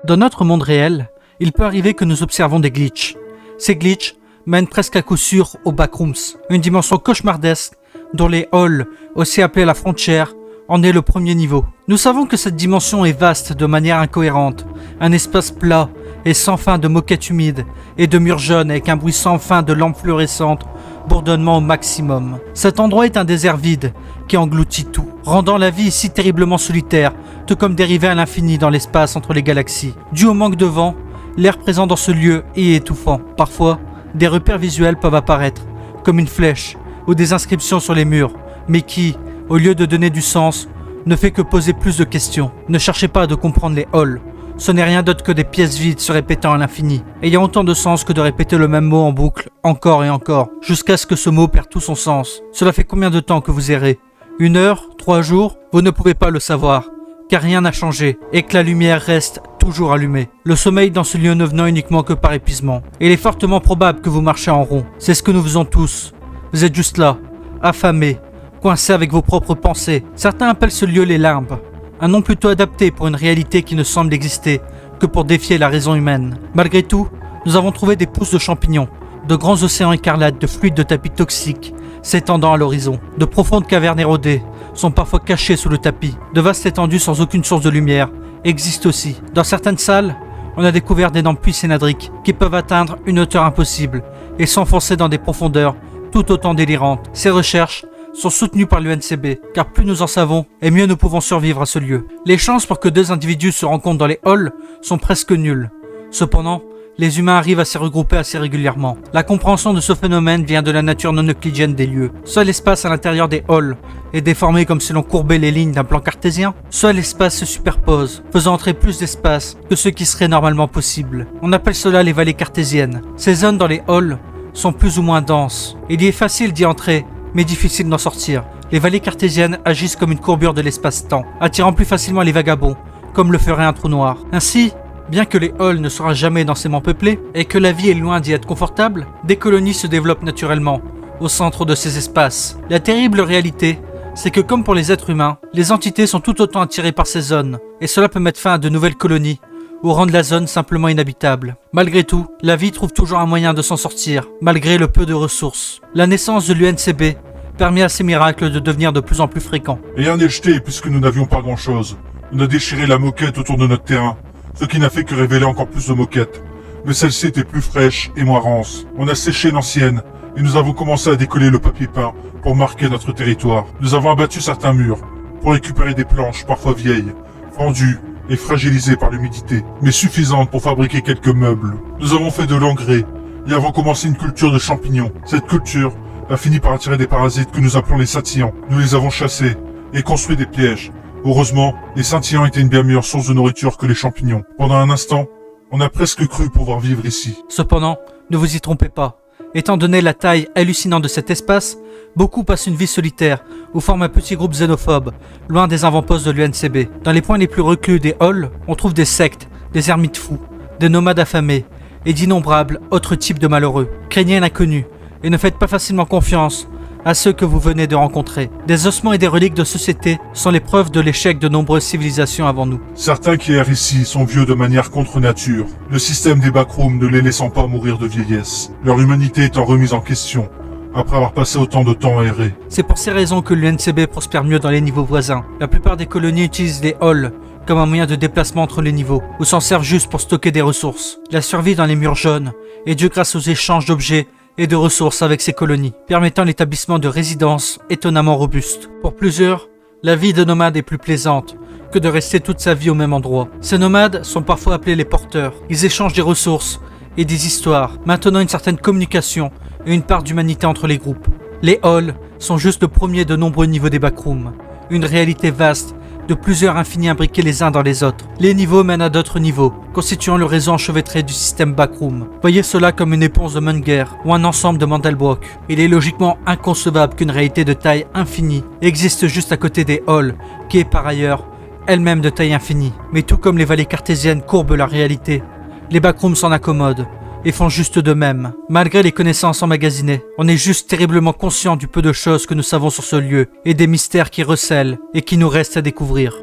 Dans notre monde réel, il peut arriver que nous observons des glitches. Ces glitches mènent presque à coup sûr aux backrooms, une dimension cauchemardesque dont les halls, aussi appelés la frontière, en est le premier niveau. Nous savons que cette dimension est vaste de manière incohérente, un espace plat et sans fin de moquettes humides et de murs jaunes avec un bruit sans fin de lampes fluorescentes, bourdonnement au maximum. Cet endroit est un désert vide qui engloutit tout, rendant la vie ici terriblement solitaire, tout comme dérivé à l'infini dans l'espace entre les galaxies. Dû au manque de vent, l'air présent dans ce lieu est étouffant. Parfois, des repères visuels peuvent apparaître, comme une flèche ou des inscriptions sur les murs, mais qui, au lieu de donner du sens, ne fait que poser plus de questions. Ne cherchez pas à comprendre les halls. Ce n'est rien d'autre que des pièces vides se répétant à l'infini, ayant autant de sens que de répéter le même mot en boucle, encore et encore, jusqu'à ce que ce mot perde tout son sens. Cela fait combien de temps que vous errez? 1 heure? 3 jours? Vous ne pouvez pas le savoir, car rien n'a changé, et que la lumière reste toujours allumée. Le sommeil dans ce lieu ne venant uniquement que par épuisement. Et il est fortement probable que vous marchez en rond. C'est ce que nous faisons tous. Vous êtes juste là, affamés, coincés avec vos propres pensées. Certains appellent ce lieu les limbes, un nom plutôt adapté pour une réalité qui ne semble exister que pour défier la raison humaine. Malgré tout, nous avons trouvé des pousses de champignons, de grands océans écarlates de fluides de tapis toxiques s'étendant à l'horizon. De profondes cavernes érodées sont parfois cachées sous le tapis. De vastes étendues sans aucune source de lumière existent aussi. Dans certaines salles, on a découvert d'énormes puits cénadriques qui peuvent atteindre une hauteur impossible et s'enfoncer dans des profondeurs tout autant délirantes. Ces recherches sont soutenues par l'UNCB, car plus nous en savons, et mieux nous pouvons survivre à ce lieu. Les chances pour que 2 individus se rencontrent dans les halls sont presque nulles. Cependant, les humains arrivent à s'y regrouper assez régulièrement. La compréhension de ce phénomène vient de la nature non euclidienne des lieux. Soit l'espace à l'intérieur des halls est déformé comme si l'on courbait les lignes d'un plan cartésien, soit l'espace se superpose, faisant entrer plus d'espace que ce qui serait normalement possible. On appelle cela les vallées cartésiennes. Ces zones dans les halls sont plus ou moins denses. Il y est facile d'y entrer, mais difficile d'en sortir. Les vallées cartésiennes agissent comme une courbure de l'espace-temps, attirant plus facilement les vagabonds, comme le ferait un trou noir. Ainsi, bien que les halls ne soient jamais densément peuplés, et que la vie est loin d'y être confortable, des colonies se développent naturellement, au centre de ces espaces. La terrible réalité, c'est que comme pour les êtres humains, les entités sont tout autant attirées par ces zones, et cela peut mettre fin à de nouvelles colonies, ou rendre la zone simplement inhabitable. Malgré tout, la vie trouve toujours un moyen de s'en sortir, malgré le peu de ressources. La naissance de l'UNCB permet à ces miracles de devenir de plus en plus fréquents. Rien n'est jeté puisque nous n'avions pas grand-chose. On a déchiré la moquette autour de notre terrain, ce qui n'a fait que révéler encore plus de moquettes. Mais celle-ci était plus fraîche et moins rance. On a séché l'ancienne, et nous avons commencé à décoller le papier peint pour marquer notre territoire. Nous avons abattu certains murs, pour récupérer des planches parfois vieilles, fendues et fragilisées par l'humidité, mais suffisantes pour fabriquer quelques meubles. Nous avons fait de l'engrais, et avons commencé une culture de champignons. Cette culture a fini par attirer des parasites que nous appelons les scintillants. Nous les avons chassés, et construit des pièges. Heureusement, les scintillants étaient une bien meilleure source de nourriture que les champignons. Pendant un instant, on a presque cru pouvoir vivre ici. Cependant, ne vous y trompez pas. Étant donné la taille hallucinante de cet espace, beaucoup passent une vie solitaire ou forment un petit groupe xénophobe, loin des avant-postes de l'UNCB. Dans les points les plus reclus des halls, on trouve des sectes, des ermites fous, des nomades affamés et d'innombrables autres types de malheureux. Craignez l'inconnu et ne faites pas facilement confiance à ceux que vous venez de rencontrer. Des ossements et des reliques de société sont les preuves de l'échec de nombreuses civilisations avant nous. Certains qui errent ici sont vieux de manière contre nature, le système des backrooms ne les laissant pas mourir de vieillesse, leur humanité étant remise en question, après avoir passé autant de temps à errer. C'est pour ces raisons que l'UNCB prospère mieux dans les niveaux voisins. La plupart des colonies utilisent les halls comme un moyen de déplacement entre les niveaux, ou s'en servent juste pour stocker des ressources. La survie dans les murs jaunes est due grâce aux échanges d'objets et de ressources avec ces colonies, permettant l'établissement de résidences étonnamment robustes. Pour plusieurs, la vie de nomade est plus plaisante que de rester toute sa vie au même endroit. Ces nomades sont parfois appelés les porteurs. Ils échangent des ressources et des histoires, maintenant une certaine communication et une part d'humanité entre les groupes. Les halls sont juste le premier de nombreux niveaux des backrooms, une réalité vaste de plusieurs infinis imbriqués les uns dans les autres. Les niveaux mènent à d'autres niveaux, constituant le réseau enchevêtré du système backroom. Voyez cela comme une éponge de Munger ou un ensemble de Mandelbrot. Il est logiquement inconcevable qu'une réalité de taille infinie existe juste à côté des halls, qui est par ailleurs elle-même de taille infinie. Mais tout comme les vallées cartésiennes courbent la réalité, les backrooms s'en accommodent et font juste de même. Malgré les connaissances emmagasinées, on est juste terriblement conscient du peu de choses que nous savons sur ce lieu et des mystères qui recèlent et qui nous restent à découvrir.